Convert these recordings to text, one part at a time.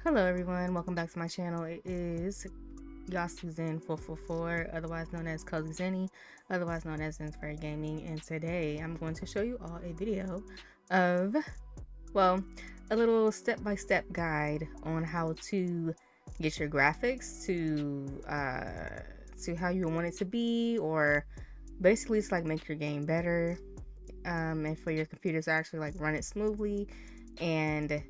Hello everyone, welcome back to my channel. It is yasuzen444, otherwise known as COZYZENNIE, otherwise known as Inspire Gaming, and today I'm going to show you all a video of, well, a little step-by-step guide on how to get your graphics to how you want it to be, or basically it's like make your game better, and for your computer to actually like run it smoothly, and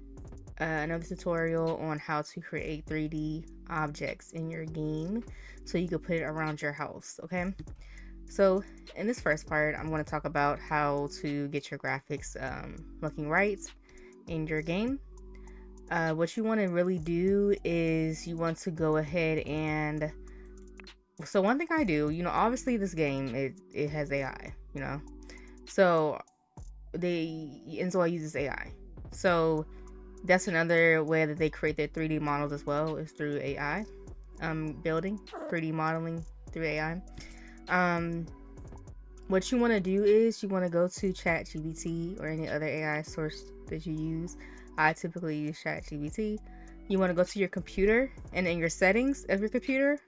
another tutorial on how to create 3D objects in your game so you can put it around your house. Okay, so in this first part I'm going to talk about how to get your graphics looking right in your game. What you want to really do is you want to go ahead and, so one thing I do, obviously this game it has AI, so INZOI uses AI, so that's another way that they create their 3D models as well, is through AI. Building 3D modeling through AI. What you want to do is you want to go to ChatGPT or any other AI source that you use. I typically use ChatGPT. You want to go to your computer and in your settings of your computer.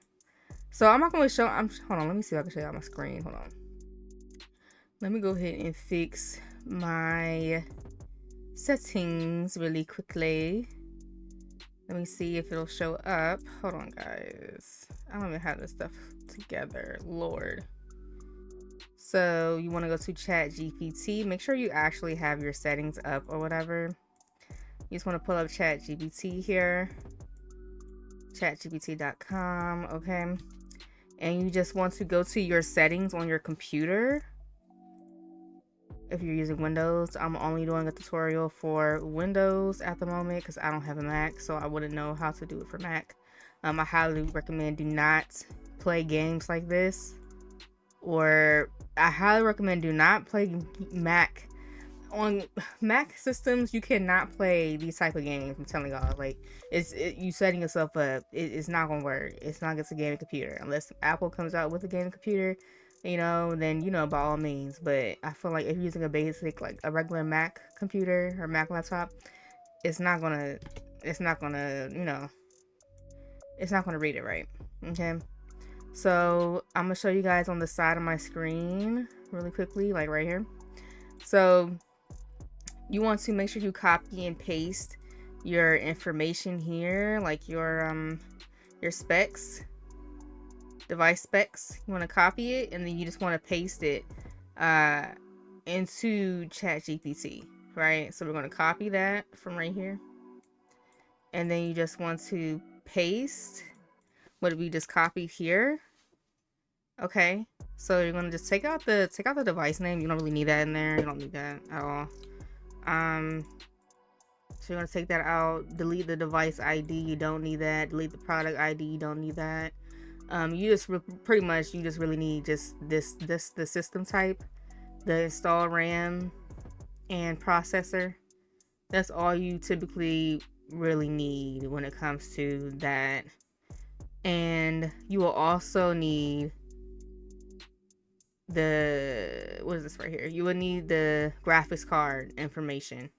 So I'm not going to show. Hold on. Let me see if I can show you on my screen. Hold on. Let me go ahead and fix my settings really quickly. Let me see if it'll show up. Hold on, guys. I don't even have this stuff together. Lord. So you want to go to ChatGPT. Make sure you actually have your settings up or whatever. You just want to pull up ChatGPT here. ChatGPT.com. Okay. And you just want to go to your settings on your computer. If you're using Windows, I'm only doing a tutorial for Windows at the moment because I don't have a Mac, so I wouldn't know how to do it for Mac. I highly recommend do not play games like this, or I highly recommend do not play Mac. On Mac systems, you cannot play these type of games. I'm telling y'all, like you setting yourself up. It's not gonna work. It's not gonna gaming computer unless Apple comes out with a gaming computer. Then by all means. But I feel like if you're using a basic, like a regular Mac computer or Mac laptop, it's not gonna it's not gonna read it right. Okay. So I'm gonna show you guys on the side of my screen really quickly, like right here. So you want to make sure you copy and paste your information here, like your specs, device specs. You want to copy it, and then you just want to paste it into ChatGPT, right? So we're going to copy that from right here, and then you just want to paste what we just copied here. Okay, so you're going to just take out the device name. You don't really need that in there. You don't need that at all. So you're going to take that out, delete the device ID, you don't need that, delete the product ID, you don't need that. You just pretty much you just really need just the system type, the install RAM and processor. That's all you typically really need when it comes to that. And you will also need what is this right here? You will need the graphics card information.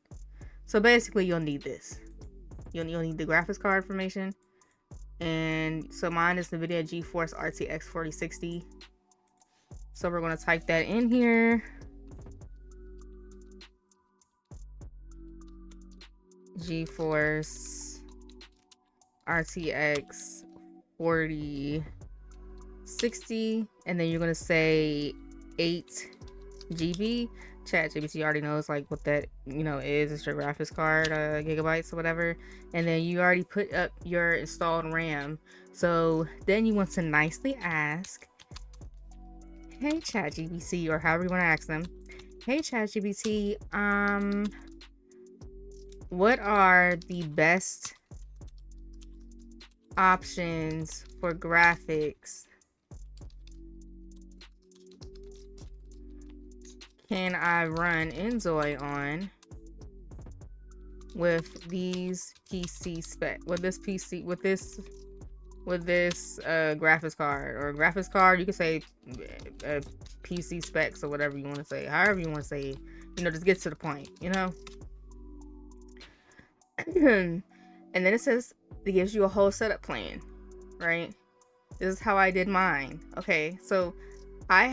So basically you'll need this. You'll need the graphics card information. And so mine is the NVIDIA GeForce RTX 4060. So we're going to type that in here. GeForce RTX 4060. And then you're going to say 8 GB. ChatGPT already knows like what that is. It's your graphics card, gigabytes or whatever. And then you already put up your installed RAM. So then you want to nicely ask, hey ChatGPT, or however you want to ask them, hey ChatGPT, what are the best options for graphics can I run INZOI on with these PC spec, with this graphics card, or graphics card, you can say PC specs or whatever you want to say, however you want to say, just get to the point, And then it says it gives you a whole setup plan, right? This is how I did mine. Okay, so I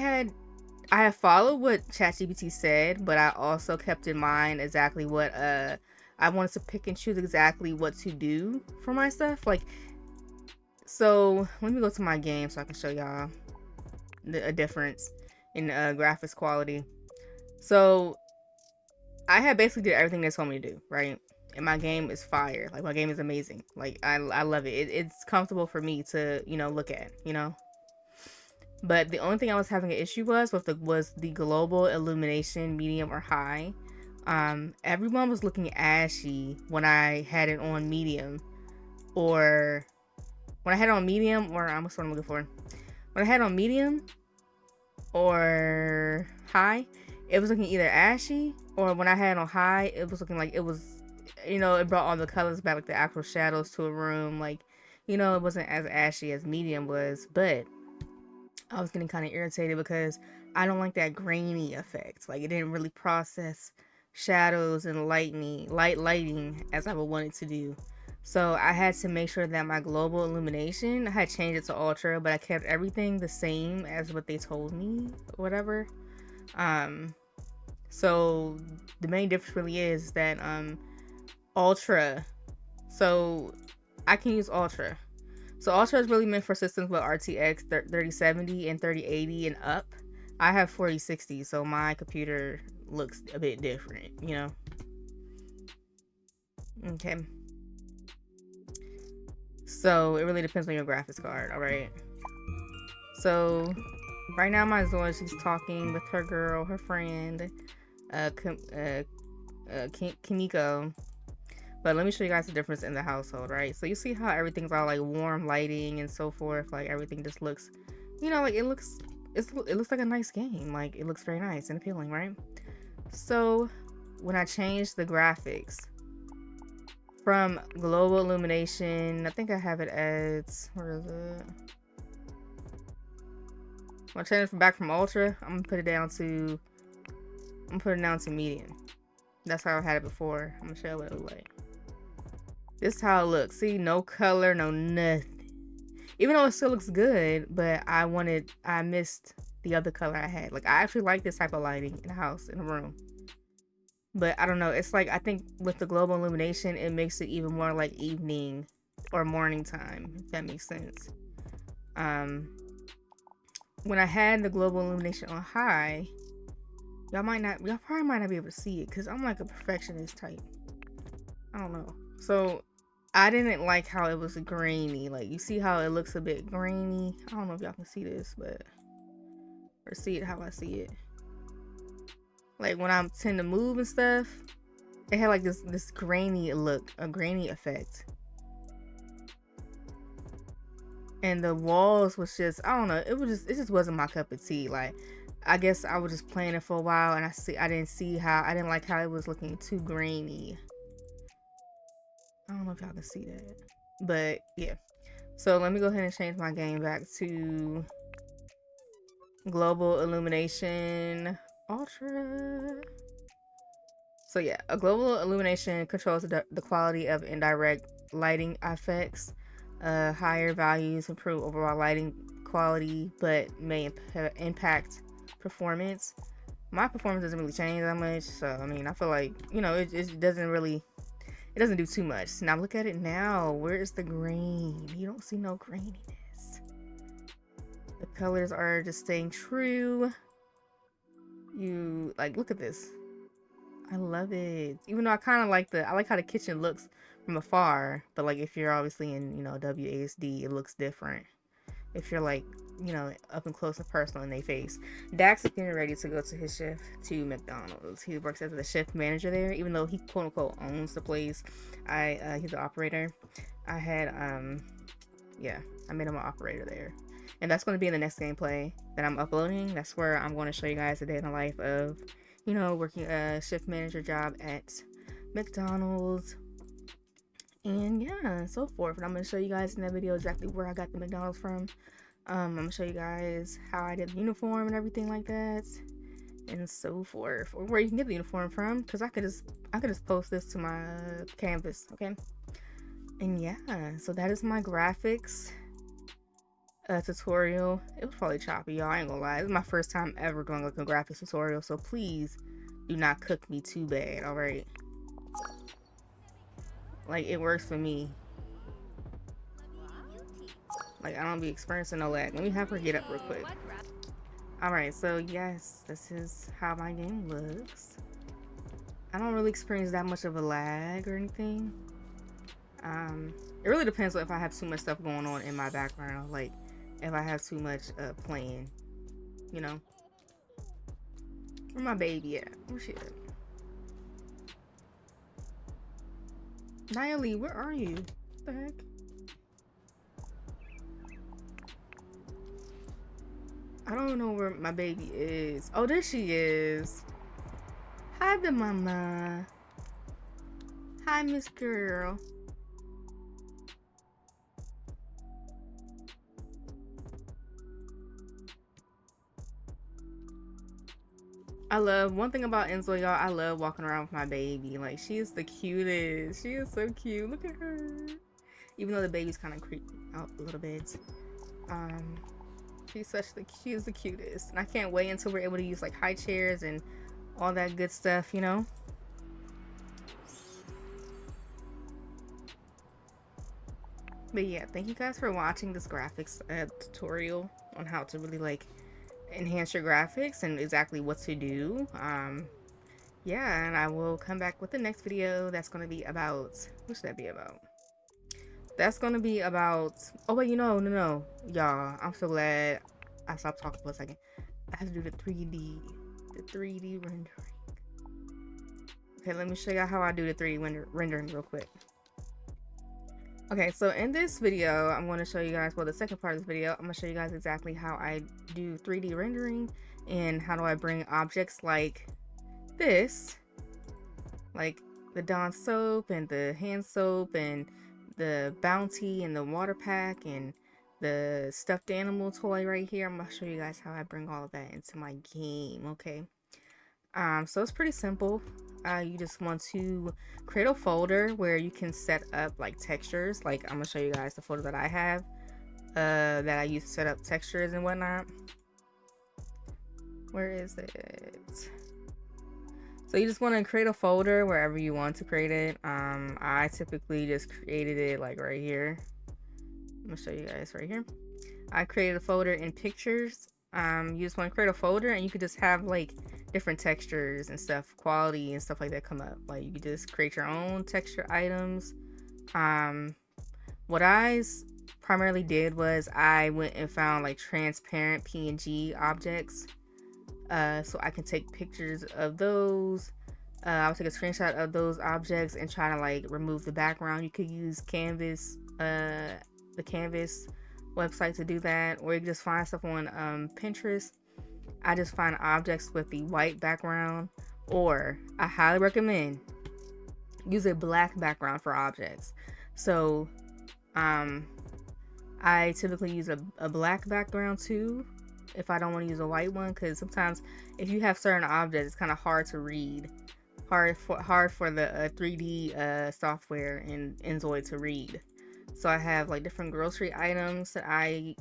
have followed what ChatGPT said, but I also kept in mind exactly what I wanted to pick and choose exactly what to do for my stuff. Like, so let me go to my game so I can show y'all a difference in graphics quality. So I had basically did everything they told me to do, right? And my game is fire. Like, my game is amazing. Like, I love it. It's comfortable for me to, you know, look at, you know. But the only thing I was having an issue was the global illumination, medium or high. Everyone was looking ashy when I had it on medium, or when I had it on medium, or what's what I'm looking for. When I had it on medium or high, it was looking either ashy, or when I had it on high, it was looking like it was, you know, it brought all the colors back, like the actual shadows to a room. Like, you know, it wasn't as ashy as medium was, but I was getting kind of irritated because I don't like that grainy effect. Like, it didn't really process shadows and lighting as I would want it to do. So I had to make sure that my global illumination, I had changed it to ultra, but I kept everything the same as what they told me, whatever. So the main difference really is that ultra. So I can use ultra. So ultra is really meant for systems with RTX 3070 and 3080 and up. I have 4060, so my computer looks a bit different, you know. Okay. So it really depends on your graphics card, all right? So right now my Zoe, she's talking with her girl, her friend, Kimiko. But let me show you guys the difference in the household, right? So you see how everything's all like warm lighting and so forth. Like, everything just looks, you know, like it looks like a nice game. Like, it looks very nice and appealing, right? So when I changed the graphics from global illumination, I think I have it as, where is it? When I change it back from ultra, I'm gonna put it down to medium. That's how I had it before. I'm gonna show you what it looks like. This is how it looks. See, no color, no nothing. Even though it still looks good, but I missed the other color I had. Like, I actually like this type of lighting in the house, in the room. But I don't know. It's like, I think with the global illumination, it makes it even more like evening or morning time, if that makes sense. When I had the global illumination on high, y'all probably might not be able to see it because I'm like a perfectionist type. I don't know. So I didn't like how it was grainy. Like, you see how it looks a bit grainy? I don't know if y'all can see this, but, or see it how I see it. Like, when I tend to move and stuff, it had like this grainy look, a grainy effect. And the walls was just, I don't know, it just wasn't my cup of tea. Like, I guess I was just playing it for a while, and I didn't like how it was looking too grainy. I don't know if y'all can see that, but yeah. So let me go ahead and change my game back to global illumination ultra. So yeah, a global illumination controls the quality of indirect lighting effects. Higher values improve overall lighting quality, but may impact performance. My performance doesn't really change that much, so I mean, I feel like, you know, it doesn't do too much. Now look at it now. Where is the green? You don't see no graininess. The colors are just staying true. You, like, look at this. I love it. Even though I like how the kitchen looks from afar, but like, if you're obviously in, you know, WASD, it looks different. If you're like, you know, up and close and personal in their face. Dax is getting ready to go to his shift to McDonald's. He works as the shift manager there, even though he quote unquote owns the place. He's an operator. I made him an operator there. And that's going to be in the next gameplay that I'm uploading. That's where I'm going to show you guys the day in the life of, you know, working a shift manager job at McDonald's. And yeah, and so forth. And I'm going to show you guys in that video exactly where I got the McDonald's from. I'm going to show you guys how I did the uniform and everything like that. And so forth. Or where you can get the uniform from. Because I could just post this to my canvas, okay? And yeah, so that is my graphics tutorial. It was probably choppy, y'all. I ain't gonna lie. This is my first time ever doing like a graphics tutorial, so please do not cook me too bad, alright? Like, it works for me. Like, I don't be experiencing no lag. Let me have her get up real quick. Alright, so yes, this is how my game looks. I don't really experience that much of a lag or anything. It really depends on if I have too much stuff going on in my background. Like, if I have too much playing, you know. Where my baby at? Where she at? Nialee, where are you? What the heck? I don't know where my baby is. Oh, there she is. Hi, the mama. Hi, Miss Girl. I love one thing about INZOI, y'all. I love walking around with my baby. Like, she is the cutest. She is so cute. Look at her. Even though the baby's kind of creeped out a little bit. She is the cutest. And I can't wait until we're able to use like high chairs and all that good stuff, you know. But yeah, thank you guys for watching this graphics tutorial on how to really like enhance your graphics and exactly what to do. Yeah, and I will come back with the next video that's going to be about, what should that be about? That's going to be about, oh wait, no, y'all, I'm so glad I stopped talking for a second. I have to do the 3D rendering. Okay, let me show y'all how I do the 3D rendering real quick. Okay, so in this video, I'm going to show you guys, well, the second part of this video, I'm going to show you guys exactly how I do 3D rendering and how do I bring objects like this, like the Dawn soap and the hand soap and the Bounty and the water pack and the stuffed animal toy right here. I'm going to show you guys how I bring all of that into my game, okay? So it's pretty simple. You just want to create a folder where you can set up like textures. Like, I'm gonna show you guys the folder that I have that I use to set up textures and whatnot. Where is it? So you just want to create a folder wherever you want to create it. I typically just created it like right here. I'm gonna show you guys right here. I created a folder in pictures. You just want to create a folder and you could just have like different textures and stuff, quality and stuff like that come up. Like, you could just create your own texture items. What I primarily did was I went and found like transparent PNG objects, so I can take pictures of those. I'll take a screenshot of those objects and try to like remove the background. You could use Canvas, the Canvas website to do that, or you can just find stuff on Pinterest. I just find objects with the white background, or I highly recommend use a black background for objects. So I typically use a black background too if I don't want to use a white one, because sometimes if you have certain objects, it's kind of hard to read, hard for the 3D software in INZOI to read. So I have like different grocery items that I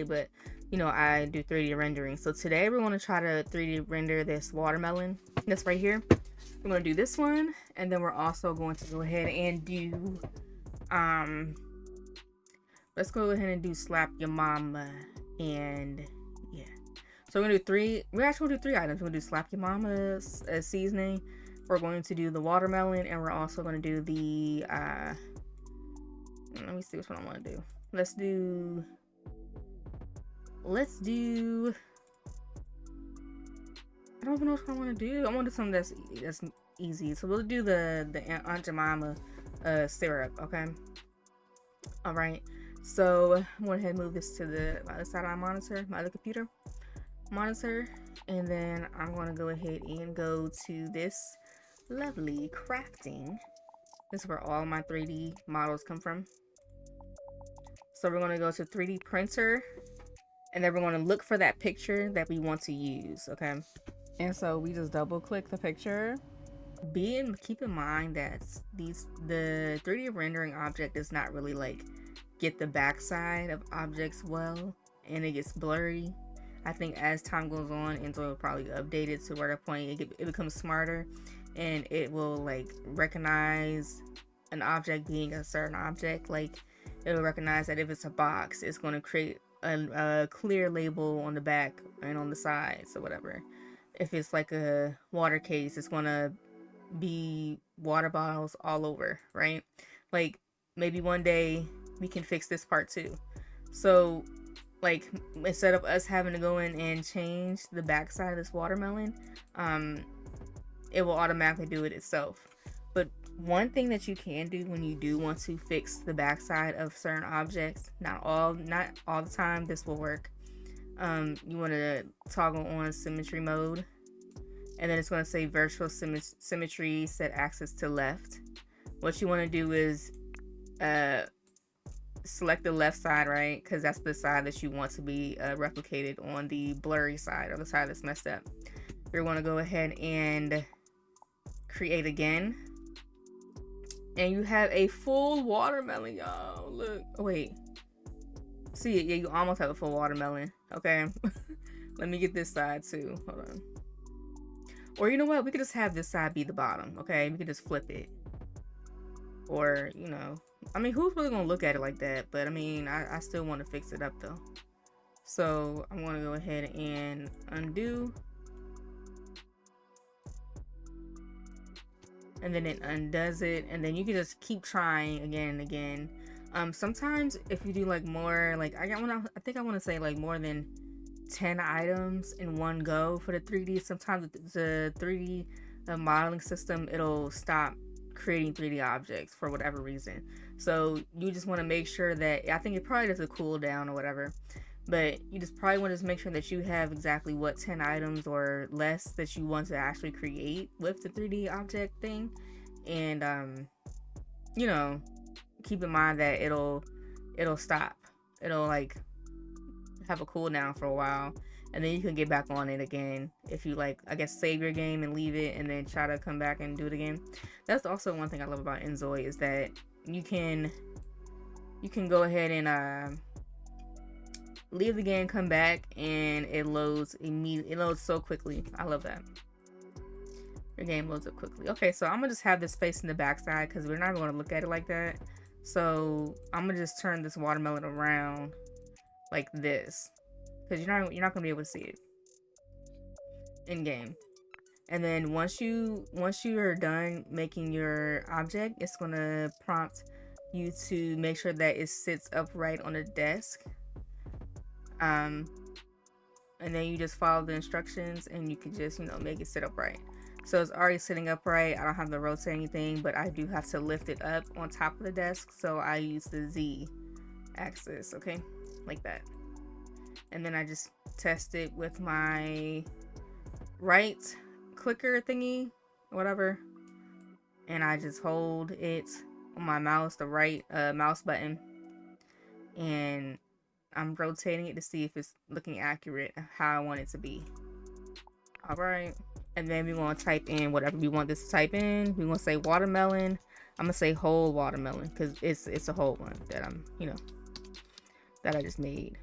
but you know, I do 3D rendering. So today we're going to try to 3D render this watermelon that's right here. We're going to do this one, and then we're also going to go ahead and do let's go ahead and do slap your mama. And yeah, so we're gonna do we're actually gonna do 3 items. We're gonna do slap your mama's seasoning, we're going to do the watermelon, and we're also going to do the let me see which one I want to do. Let's do I don't even know what I want to do. I want to do something that's easy. So we'll do the Aunt Jemima syrup, okay? All right. So I'm going to go ahead and move this to the other side of my other computer monitor, and then I'm going to go ahead and go to this lovely crafting. This is where all my 3D models come from. So we're going to go to 3D printer, and then we're going to look for that picture that we want to use, okay? And so we just double click the picture, keep in mind that the 3D rendering object does not really like get the backside of objects well, and it gets blurry. I think as time goes on, INZOI will probably update it to where the point it becomes smarter, and it will like recognize an object being a certain object. Like it'll recognize that if it's a box, it's going to create a clear label on the back and on the sides or whatever. If it's like a water case, it's going to be water bottles all over, right? Like maybe one day we can fix this part too. So like instead of us having to go in and change the backside of this watermelon, it will automatically do it itself. But one thing that you can do when you do want to fix the backside of certain objects, not all the time this will work. You want to toggle on symmetry mode, and then it's going to say virtual symmetry set axis to left. What you want to do is select the left side, right? Because that's the side that you want to be replicated on the blurry side, or the side that's messed up. You're going to go ahead and create again, and you have a full watermelon, y'all. Look, oh, wait, see it? Yeah, you almost have a full watermelon. Okay. Let me get this side too. Hold on. Or you know what? We could just have this side be the bottom. Okay, we could just flip it. Or, you know, I mean, who's really gonna look at it like that? But I mean, I still want to fix it up though. So I'm gonna go ahead and undo, and then it undoes it, and then you can just keep trying again and again. Sometimes if you do like more, like I think I want to say like more than 10 items in one go for the 3D. Sometimes the 3D modeling system, it'll stop creating 3D objects for whatever reason. So you just want to make sure that, I think it probably does a cooldown or whatever, but you just probably want to make sure that you have exactly what 10 items or less that you want to actually create with the 3D object thing. And you know, keep in mind that it'll stop. It'll like have a cooldown for a while, and then you can get back on it again if you like, I guess, save your game and leave it and then try to come back and do it again. That's also one thing I love about INZOI, is that you can go ahead and leave the game, come back, and it loads immediately. It loads so quickly. I love that. Your game loads up quickly. Okay, so I'm gonna just have this face in the backside because we're not going to look at it like that. So I'm gonna just turn this watermelon around like this, because you're not gonna be able to see it in game. And then once you are done making your object, it's gonna prompt you to make sure that it sits upright on the desk. And then you just follow the instructions, and you can just, you know, make it sit upright. So it's already sitting upright. I don't have to rotate anything, but I do have to lift it up on top of the desk. So I use the Z axis, okay, like that. And then I just test it with my right clicker thingy, whatever, and I just hold it on my mouse, the right mouse button, and I'm rotating it to see if it's looking accurate how I want it to be. All right, and then we want to type in whatever we want this to type in. We want to say watermelon. I'm gonna say whole watermelon because it's a whole one that I'm, you know, that I just made.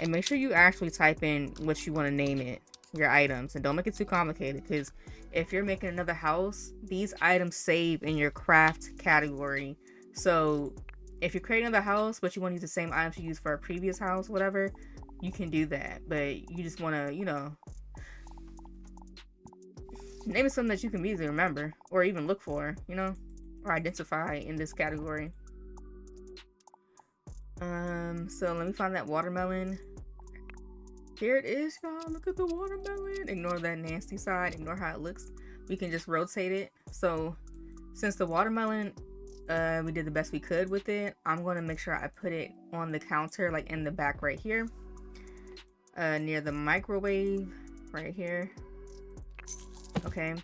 And make sure you actually type in what you want to name it, your items, and don't make it too complicated, because if you're making another house, these items save in your craft category. So if you're creating another house but you want to use the same items you used for a previous house, whatever, you can do that. But you just want to, you know, name it something that you can easily remember or even look for, you know, or identify in this category. So let me find that watermelon. Here it is, y'all. Look at the watermelon. Ignore that nasty side. Ignore how it looks. We can just rotate it. So since the watermelon, we did the best we could with it, I'm going to make sure I put it on the counter, like in the back right here, near the microwave right here. Okay.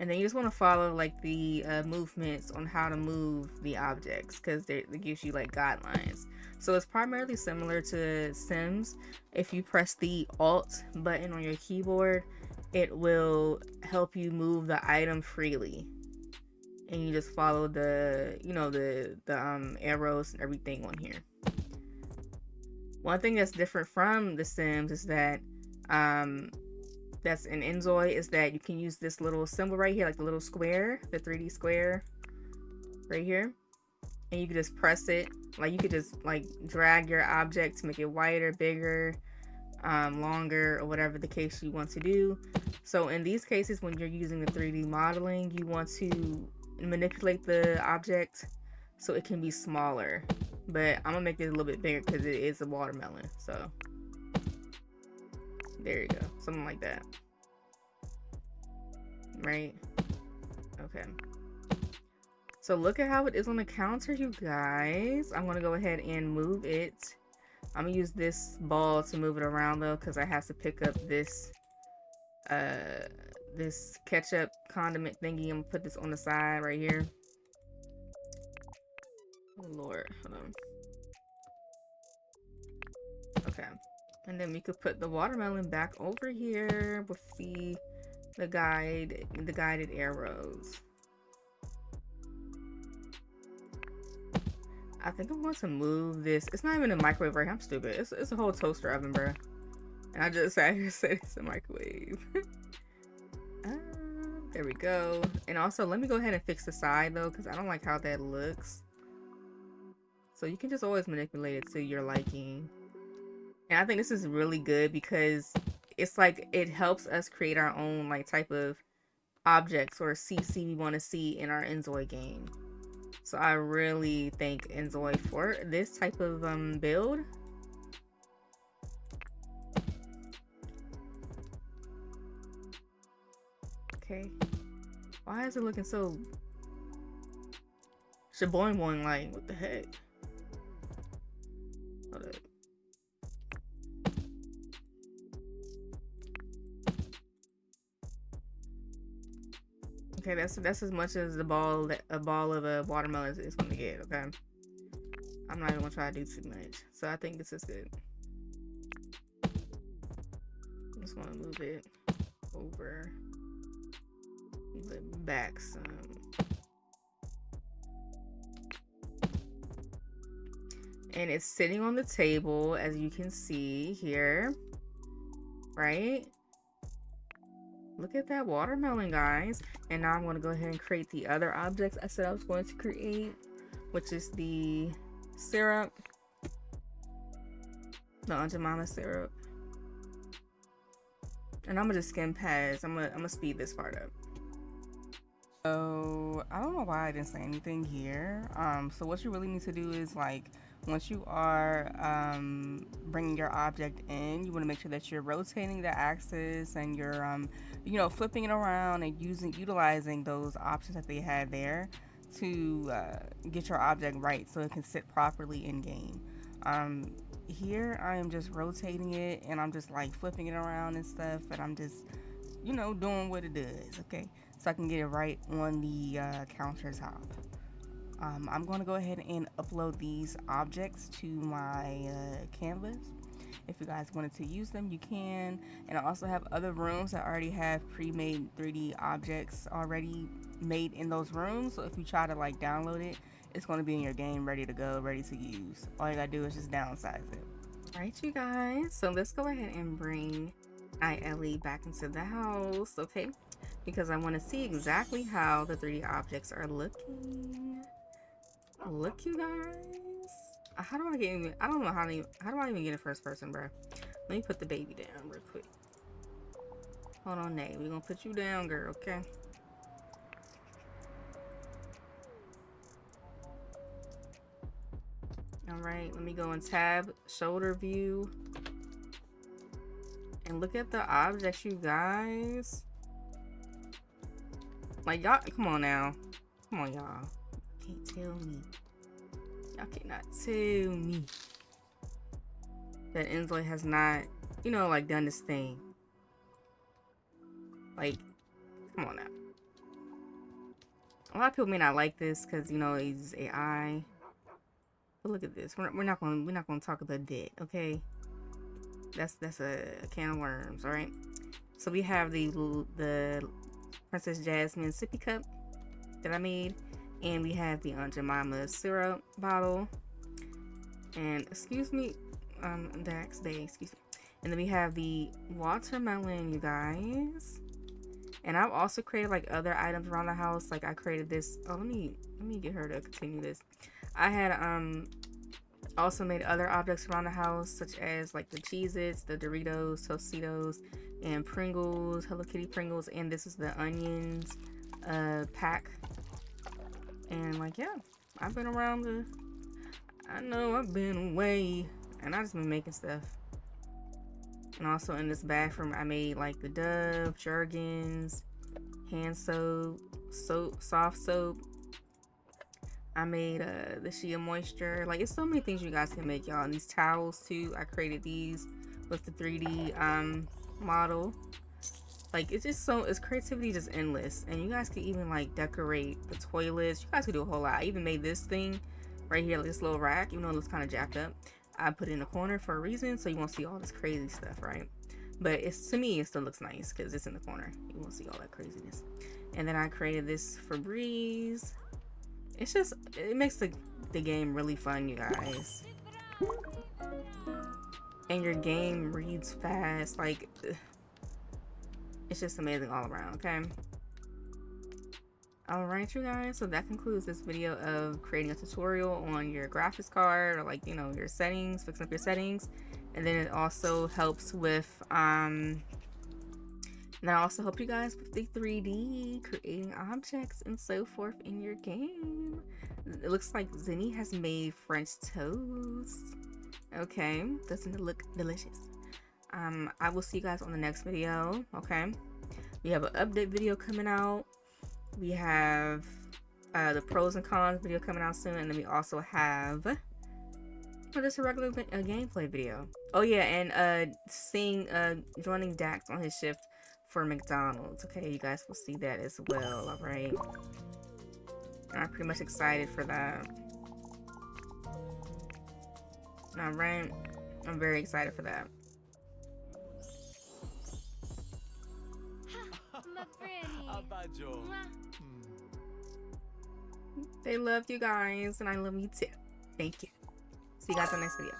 And then you just want to follow like the movements on how to move the objects, because it gives you like guidelines. So it's primarily similar to Sims. If you press the Alt button on your keyboard, it will help you move the item freely. And you just follow the, you know, the arrows and everything on here. One thing that's different from The Sims is that that's in INZOI is that you can use this little symbol right here, like the little square, the 3D square right here, and you can just press it. Like you could just like drag your object to make it wider, bigger, longer, or whatever the case you want to do. So in these cases, when you're using the 3D modeling, you want to manipulate the object so it can be smaller. But I'm gonna make it a little bit bigger because it is a watermelon. So there you go, something like that, right? Okay. So look at how it is on the counter, you guys. I'm gonna go ahead and move it. I'm gonna use this ball to move it around though, because I have to pick up this this ketchup condiment thingy. I'm gonna put this on the side right here. Oh Lord, hold on. Okay, and then we could put the watermelon back over here with the guided arrows. I think I'm going to move this. It's not even a microwave right here. I'm stupid. It's a whole toaster oven, bro. And I just sat here and said it's a microwave. There we go. And also, let me go ahead and fix the side though, because I don't like how that looks. So you can just always manipulate it to your liking. And I think this is really good because it's like it helps us create our own like type of objects or CC we want to see in our INZOI game. So I really thank INZOI for this type of build. Okay. Why is it looking so shaboing like? What the heck? Hold up. Okay, that's as much as a ball of a watermelon is gonna get. Okay, I'm not even gonna try to do too much. So I think this is good. I just want to move it over, move it back some. And it's sitting on the table, as you can see here, right? Look at that watermelon, guys. And now I'm going to go ahead and create the other objects I said I was going to create, which is the syrup, the Aunt Jemima syrup. And I'm going to just skim past. I'm gonna speed this part up. So I don't know why I didn't say anything here. So what you really need to do is, like, once you are bringing your object in, you want to make sure that you're rotating the axis and you're you know, flipping it around and utilizing those options that they had there to get your object right so it can sit properly in game. Here I am just rotating it and I'm just like flipping it around and stuff, and I'm just, you know, doing what it does. Okay, so I can get it right on the countertop. I'm going to go ahead and upload these objects to my canvas. If you guys wanted to use them, you can. And I also have other rooms that already have pre-made 3D objects already made in those rooms. So if you try to like download it, it's going to be in your game ready to go, ready to use. All you gotta do is just downsize it. All right, you guys, so let's go ahead and bring ILE back into the house, okay? Because I want to see exactly how the 3D objects are looking. Look, you guys. How do I get in? I don't know how do I even get in first person, bro? Let me put the baby down real quick. Hold on, Nay. We're gonna put you down, girl, okay? Alright, let me go in tab, shoulder view. And look at the objects, you guys. Like, y'all, come on now. Come on, y'all. Can't tell me. Y'all cannot tell me that INZOI has not, you know, like done this thing. Like, come on now. A lot of people may not like this because, you know, it's AI. But look at this. We're not gonna talk about that, okay? That's a can of worms, all right? So we have the Princess Jasmine sippy cup that I made, and we have the Aunt Jemima syrup bottle, and excuse me, excuse me. And then we have the watermelon, you guys. And I've also created like other items around the house. Like I created this. Oh, let me get her to continue this. I had also made other objects around the house, such as like the Cheez-Its, the Doritos, Tostitos, and Pringles, Hello Kitty Pringles, and this is the onions pack. And like, yeah, I've been around I know I've been away, and I just been making stuff. And also in this bathroom, I made like the Dove, Jergens, hand soap, soft soap. I made the Shea Moisture. Like, it's so many things you guys can make, y'all. And these towels too, I created these with the 3D model. Like, it's just it's creativity just endless. And you guys can even like decorate the toilets. You guys could do a whole lot. I even made this thing right here, like this little rack, even though it looks kind of jacked up. I put it in the corner for a reason, so you won't see all this crazy stuff, right? But to me, it still looks nice because it's in the corner. You won't see all that craziness. And then I created this Febreze. It makes the game really fun, you guys. And your game reads fast. Like, it's just amazing all around, okay? Alright, you guys, so that concludes this video of creating a tutorial on your graphics card, or like, you know, your settings, fixing up your settings. And then it also helps with and I also help you guys with the 3D creating objects and so forth in your game. It looks like Zenny has made French toast. Okay, doesn't it look delicious? I will see you guys on the next video. Okay, we have an update video coming out. We have the pros and cons video coming out soon, and then we also have just a regular gameplay video. Oh yeah, and joining Dax on his shift for McDonald's. Okay, you guys will see that as well. All right, I'm pretty much excited for that. All right, I'm very excited for that. They loved you guys, and I love you too. Thank you. See you guys in the next video.